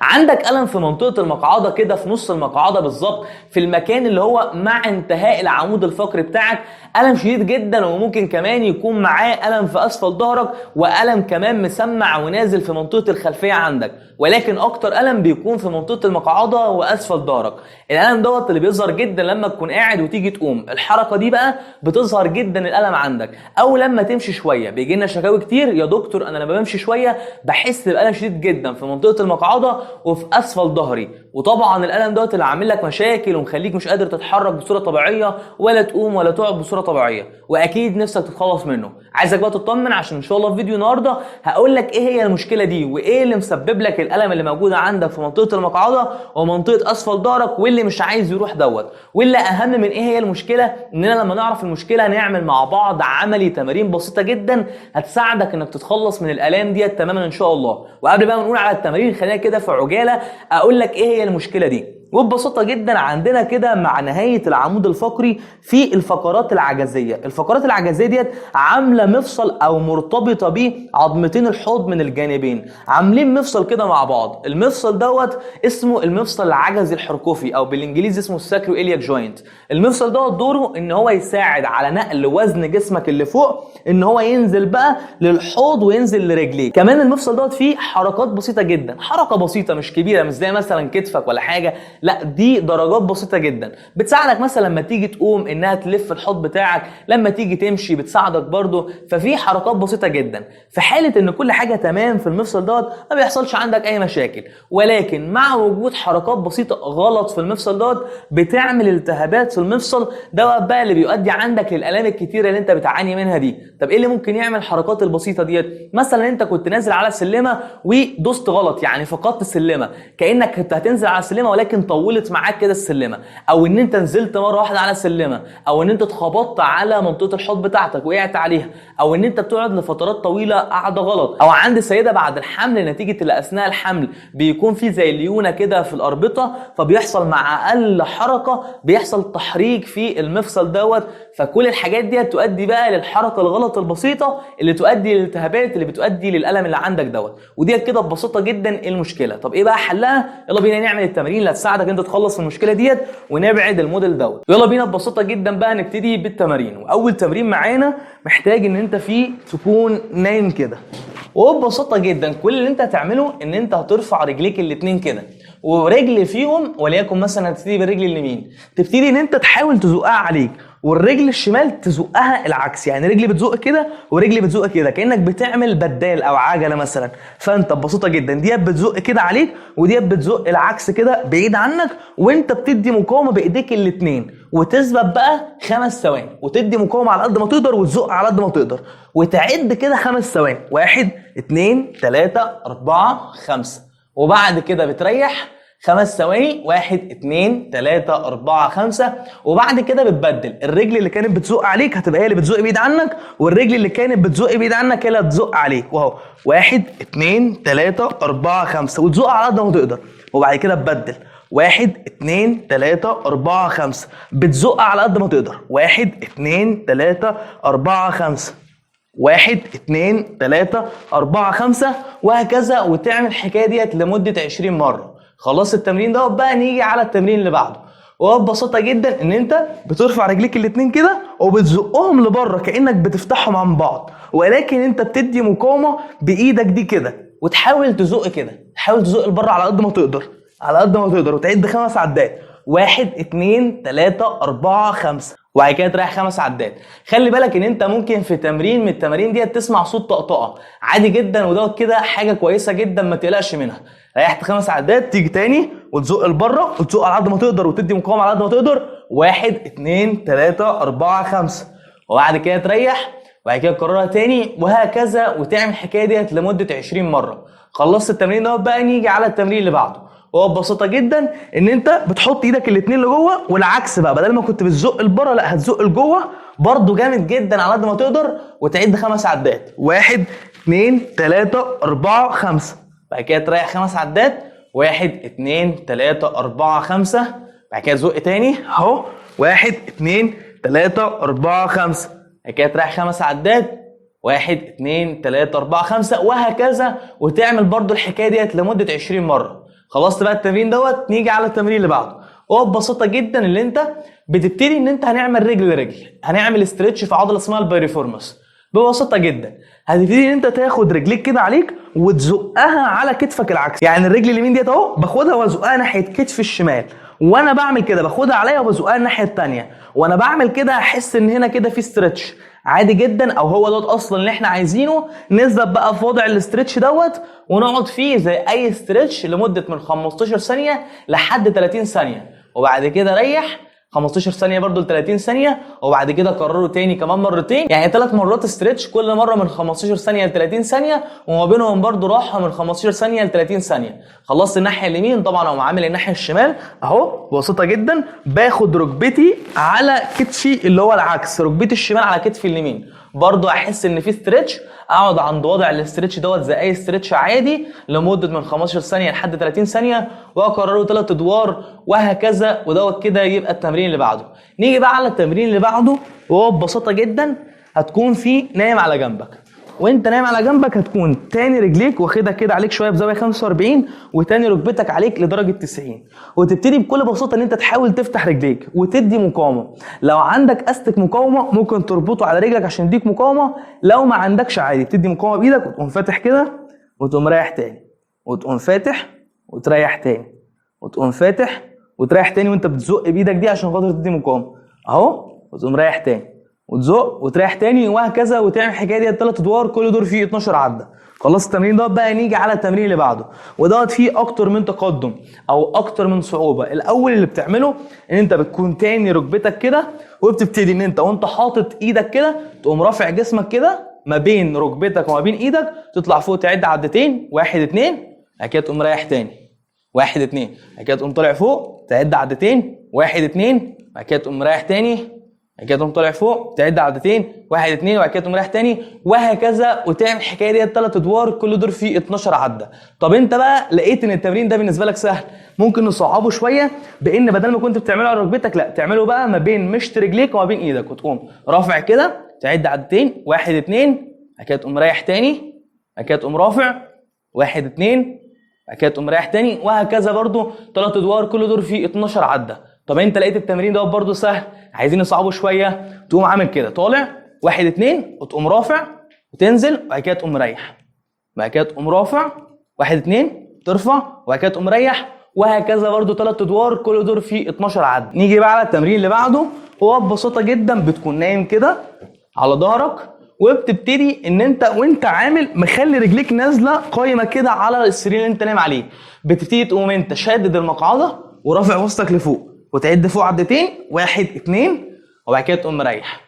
عندك ألم في منطقة المقعدة كده في نص المقعدة بالظبط، في المكان اللي هو مع انتهاء العمود الفقري بتاعك، ألم شديد جدا، وممكن كمان يكون معاه ألم في أسفل ظهرك، وألم كمان مسمع ونازل في منطقة الخلفية عندك، ولكن أكتر ألم بيكون في منطقة المقعدة وأسفل ظهرك. الألم دوت اللي بيظهر جدا لما تكون قاعد وتيجي تقوم، الحركة دي بقى بتظهر جدا الألم عندك، أو لما تمشي شوية. بيجي لنا شكاوي كتير، يا دكتور أنا لما بمشي شوية بحس بألم شديد جدا في منطقة المقعدة وفي أسفل ظهري. وطبعا الألم دوت اللي عامل لك مشاكل ومخليك مش قادر تتحرك بصورة طبيعية، ولا تقوم ولا تقعد بصورة طبيعية، وأكيد نفسك تتخلص منه. عايزك بقى تطمن، عشان إن شاء الله في فيديو النهارده هقول لك إيه هي المشكلة دي، وإيه اللي مسبب لك الألم اللي موجود عندك في منطقة المقعدة ومنطقة أسفل ظهرك، واللي مش عايز يروح دوت. واللي أهم من إيه هي المشكلة، إننا لما نعرف المشكلة نعمل مع بعض عملي تمارين بسيطة جدا هتساعدك إنك تتخلص من الآلام ديت تماما إن شاء الله. وقبل بقى ما نقول على التمارين، خلينا كده في عجالة أقول لك إيه هي المشكلة دي. وببساطة جدا عندنا كده مع نهاية العمود الفقري في الفقرات العجزية. الفقرات العجزية ديت عاملة مفصل او مرتبطة بعظمتين الحوض من الجانبين، عاملين مفصل كده مع بعض. المفصل دوت اسمه المفصل العجزي الحركوفي، او بالانجليزي اسمه الساكرو إلياك جوينت. المفصل دوت دوره ان هو يساعد على نقل وزن جسمك اللي فوق، ان هو ينزل بقى للحوض وينزل لرجليك. كمان المفصل دوت فيه حركات بسيطة جدا، حركة بسيطة مش كبيرة، مش زي مثلا كتفك ولا حاجة، لا دي درجات بسيطة جدا بتساعدك مثلا لما تيجي تقوم انها تلف الحوض بتاعك، لما تيجي تمشي بتساعدك برضو. ففي حركات بسيطة جدا. في حالة ان كل حاجة تمام في المفصل دوت ما بيحصلش عندك اي مشاكل، ولكن مع وجود حركات بسيطة غلط في المفصل دوت بتعمل التهابات في المفصل دوت بقى، اللي بيؤدي عندك للآلام الكتيرة اللي انت بتعاني منها دي. طب ايه اللي ممكن يعمل الحركات البسيطة ديت؟ مثلا انت كنت نازل على السلمة ودوست غلط، يعني فقدت السلمة، كأنك كنت هتنزل على السلمة ولكن طولت معاك كده السلمة، او ان انت نزلت مرة واحدة على السلمة، او ان انت اتخبطت على منطقة الحوض بتاعتك وقعت عليها، او ان انت بتقعد لفترات طويلة قاعدة غلط، او عند سيدة بعد الحمل نتيجة اللي اثناء الحمل بيكون في زي ليونة كده في الاربطة، فبيحصل مع اقل حركة بيحصل تحريك في المفصل دوت. فكل الحاجات دي تؤدي بقى للحركة الغلط البسيطة اللي تؤدي للالتهابات اللي بتؤدي للألم اللي عندك دوت. ودي كده ببساطة جدا المشكلة. طب ايه بقى حلها؟ يلا بينا نعمل التمارين اللي هتساعدك انت تخلص من المشكلة ديت ونبعد الموديل دوت. يلا بينا ببساطة جدا بقى نبتدي بالتمارين. واول تمرين معانا محتاج ان انت فيه تكون نايم كده، وببساطة جدا كل اللي انت هتعمله ان انت هترفع رجليك الاتنين كده، ورجل فيهم وليكن مثلا هتبتدي بالرجل اليمين، تبتدي ان انت تحاول تزقها عليك، والرجل الشمال تزقها العكس، يعني رجلي بتزق كده ورجلي بتزق كده، كأنك بتعمل بدال او عجلة مثلا. فانت ببساطة جدا ديت بتزق كده عليك، وديت بتزق العكس كده بعيد عنك، وانت بتدي مقاومة بايديك الاتنين، وتثبت بقى 5 ثواني، وتدي مقاومة على قد ما تقدر وتزق على قد ما تقدر، وتعد كده 5 ثواني، 1 2 3 4 5، وبعد كده بتريح 5 ثواني، 1 2 3 4 5، وبعد كده بتبدل. الرجل اللي كانت بتزق عليك هتبقى هي اللي بتزق بعيد عنك، والرجل اللي كانت بتزق بعيد عنك هي اللي هتزق عليك، واهو 1 2 3 4 5، وتزق على قد ما تقدر، وبعد كده تبدل 1 2 3 4 5، بتزق على قد ما تقدر، 1 2 3 4 5، 1 2 3 4 5، وهكذا. وتعمل الحكايه ديت لمده 20 مره. خلاص التمرين ده بقى نيجي على التمرين اللي بعده. وببساطه جدا ان انت بترفع رجليك الاتنين كده وبتزقهم لبره كانك بتفتحهم عن بعض، ولكن انت بتدي مقاومه بايدك دي كده، وتحاول تزق كده، تحاول تزق لبره على قد ما تقدر، على قد ما تقدر، وتعد 5 عدات، 1 2 3 4 5، وبعد كده تريح 5 عدات. خلي بالك ان انت ممكن في تمرين من التمارين دي تسمع صوت طقطقه عادي جدا، ودوت كده حاجه كويسه جدا ما تقلقش منها. ريحت 5 عدات، تيجي تاني وتزق لبره وتزق على قد ما تقدر وتدي مقاومه على قد ما تقدر، 1 2 3 4 5، وبعد كده تريح، وبعد كده تكررها تاني، وهكذا. وتعمل الحكايه ديت لمده 20 مره. خلصت التمرين ده بقى نيجي على التمرين اللي بعده. هو ببساطه جدا ان انت بتحط ايدك الاتنين لجوه، والعكس بقى، بدل ما كنت بتزق لبره لا هتزق لجوه برضو جامد جدا على قد ما تقدر، وتعد 5 عدات، 1 2 3 4 5، بعد كده تريح 5 عدات، 1 2 3 4 5، بعد كده تزق تاني اهو، 1 2 3 4 5، بعد كده تريح 5 عدات، 1 2 3 4 5، وهكذا. وتعمل برضو الحكايه ديت لمده 20 مره. خلصت بقى التمرين دوت، نيجي على التمرين اللي بعده. هو ببساطه جدا اللي انت بتبتدي ان انت هنعمل رجل لرجل، هنعمل استرتش في عضله اسمها البايريفورمس. ببساطه جدا هتبتدي ان انت تاخد رجليك كده عليك وتزقها على كتفك العكسي. يعني الرجل اليمين ديت اهو باخدها وازقها ناحيه كتف الشمال، وانا بعمل كده باخدها عليا وبزقها الناحيه الثانيه، وانا بعمل كده احس ان هنا كده في استرتش عادي جدا، او هو دوت اصلا اللي احنا عايزينه. نثبت بقى في وضع الاسترتش دوت ونقعد فيه زي اي استرتش لمده من 15 ثانيه لحد 30 ثانيه، وبعد كده ريح 15 ثانيه برضو ل 30 ثانيه، وبعد كده كرره تاني كمان مرتين، يعني 3 مرات استرتش كل مره من 15 ثانيه ل 30 ثانيه، وما بينهم برضو راحه من 15 ثانيه ل 30 ثانيه. خلصت الناحيه اليمين، طبعا اقوم عامل الناحيه الشمال اهو ببساطه جدا، باخد ركبتي على كتفي اللي هو العكس، ركبتي الشمال على كتفي اليمين، برضو احس ان في استرتش، اقعد عند وضع الاسترتش دوت زي اي استرتش عادي لمده من 15 ثانيه لحد 30 ثانيه، واكرره 3 ادوار وهكذا، ودوت كده يبقى التمرين اللي بعده. نيجي بقى على التمرين اللي بعده، وهو ببساطه جدا هتكون فيه نايم على جنبك، وانت نايم على جنبك هتكون تاني رجليك واخدها كده عليك شويه بزاويه 45، وتاني ركبتك عليك لدرجه 90، وتبتدي بكل بساطه ان انت تحاول تفتح رجليك وتدي مقاومه. لو عندك استك مقاومه ممكن تربطه على رجلك عشان يديك مقاومه، لو ما عندكش عادي تدي مقاومه بايدك وتقوم فاتح كده وتقوم رايح تاني، وتقوم فاتح وتريح تاني، وتقوم فاتح وتريح تاني، وانت بتزق بايدك دي عشان خاطر تدي مقاومه اهو، وتقوم رايح تاني وتزق وتريح تاني وهكذا، وتعمل الحكايه دي 3 ادوار كل دور فيه 12 عده. خلاص التمرين دوت بقى نيجي على التمرين اللي بعده، ودوت فيه اكتر من تقدم او اكتر من صعوبه. الاول اللي بتعمله ان انت بتكون تاني ركبتك كده، وبتبتدي ان انت وانت حاطط ايدك كده تقوم رافع جسمك كده ما بين ركبتك وما بين ايدك، تطلع فوق تعد عدتين 1 2، بعد كده تقوم رايح تاني 1 2، بعد كده تقوم طالع فوق تعد عدتين 1 2، بعد كده تقوم رايح تاني، بعد كده تقوم طالع فوق تعد عدتين 1 2، وبعد كده تقوم رايح تاني وهكذا، وتعمل الحكايه دي 3 ادوار كل دور فيه 12 عده. طب انت بقى لقيت ان التمرين ده بالنسبه لك سهل، ممكن نصعبه شويه بان بدل ما كنت بتعمله على ركبتك لا تعمله بقى ما بين مشط رجليك وما بين ايدك، وتقوم رافع كده تعد عدتين 1 2، بعد كده تقوم رايح تاني، بعد كده تقوم رافع 1 2، بعد كده تقوم رايح تاني وهكذا، برضو 3 ادوار كل دور فيه 12 عده. طب انت لقيت التمرين ده برضو سهل، عايزين نصعبه شويه، تقوم عامل كده طالع 1 2 وتقوم رافع وتنزل، وبعد كده تقوم مريح، بعد كده تقوم رافع 1 2 ترفع، وبعد كده تقوم مريح وهكذا، برضو 3 ادوار كل دور فيه 12 عده. نيجي بقى على التمرين اللي بعده، هو ببساطه جدا بتكون نايم كده على ظهرك، وبتبتدي ان انت وانت عامل مخلي رجليك نازله قايمه كده على السرير اللي انت نايم عليه، بتبتدي تقوم انت شادد المقعده ورافع وسطك لفوق، وتعد فوق عدتين 1 2، وبعد كده تقوم مريح،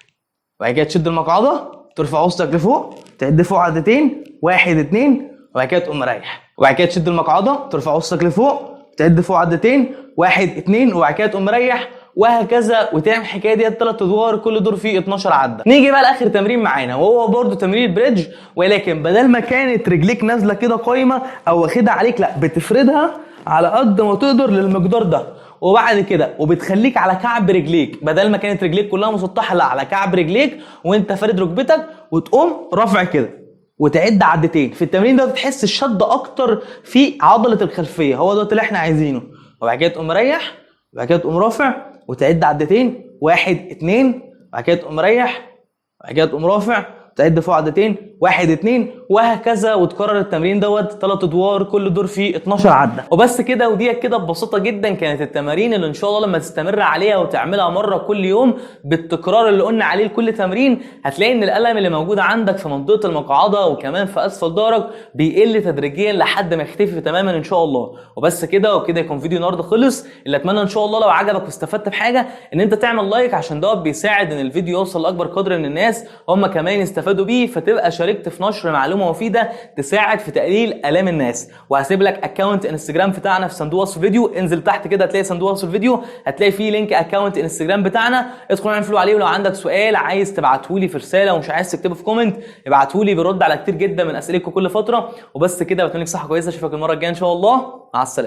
وبعد كده تشد المقعده ترفع وسطك لفوق، تعد فوق عدتين 1 2، وبعد كده تقوم مريح، وبعد كده تشد المقعده ترفع وسطك لفوق، تعد فوق عدتين 1 2، وبعد كده تقوم مريح وهكذا، وتعمل الحكايه دي 3 ادوار كل دور فيه 12 عده. نيجي بقى لاخر تمرين معانا، وهو برده تمرين البريدج، ولكن بدل ما كانت رجليك نازله كده قايمه او واخدها عليك، لا بتفردها على قد ما تقدر للمقدار ده، وبعد كده وبتخليك على كعب رجليك، بدل ما كانت رجليك كلها مسطحه لا على كعب رجليك وانت فارد ركبتك، وتقوم رافع كده وتعد عدتين. في التمرين ده بتحس الشد اكتر في عضله الخلفيه، هو ده اللي احنا عايزينه. وبعد كده تقوم مريح، وبعد كده تقوم رافع وتعد عدتين 1 2، وبعد كده تقوم مريح، وبعد كده تقوم رافع تعد فوق عدتين 1 2، وهكذا، وتكرر التمرين دوت 3 ادوار كل دور فيه 12 عده. وبس كده، ودي كده ببساطه جدا كانت التمارين اللي ان شاء الله لما تستمر عليها وتعملها مره كل يوم بالتكرار اللي قلنا عليه لكل تمرين، هتلاقي ان الالم اللي موجود عندك في منطقه المقعده وكمان في اسفل ظهرك بيقل تدريجيا لحد ما يختفي تماما ان شاء الله. وبس كده، وكده يكون فيديو النهارده خلص. اللي اتمنى ان شاء الله لو عجبك واستفدت بحاجه ان انت تعمل لايك، عشان دوت بيساعد ان الفيديو يوصل لاكبر قدر من الناس هم كمان يستفادوا بيه، فتبقى شاركت في نشر معلومه مفيده تساعد في تقليل الام الناس. وهسيب لك اكونت انستجرام بتاعنا في صندوق وصف الفيديو، انزل تحت كده هتلاقي صندوق وصف الفيديو، هتلاقي فيه لينك اكونت انستجرام بتاعنا، ادخل اعمل فولو عليه. ولو عندك سؤال عايز تبعته لي في رساله ومش عايز تكتبه في كومنت، ابعته لي، بنرد على كتير جدا من اسئلتكم كل فتره. وبس كده، بتمنى لك صحه كويسه، اشوفك المره الجايه ان شاء الله، مع السلامه.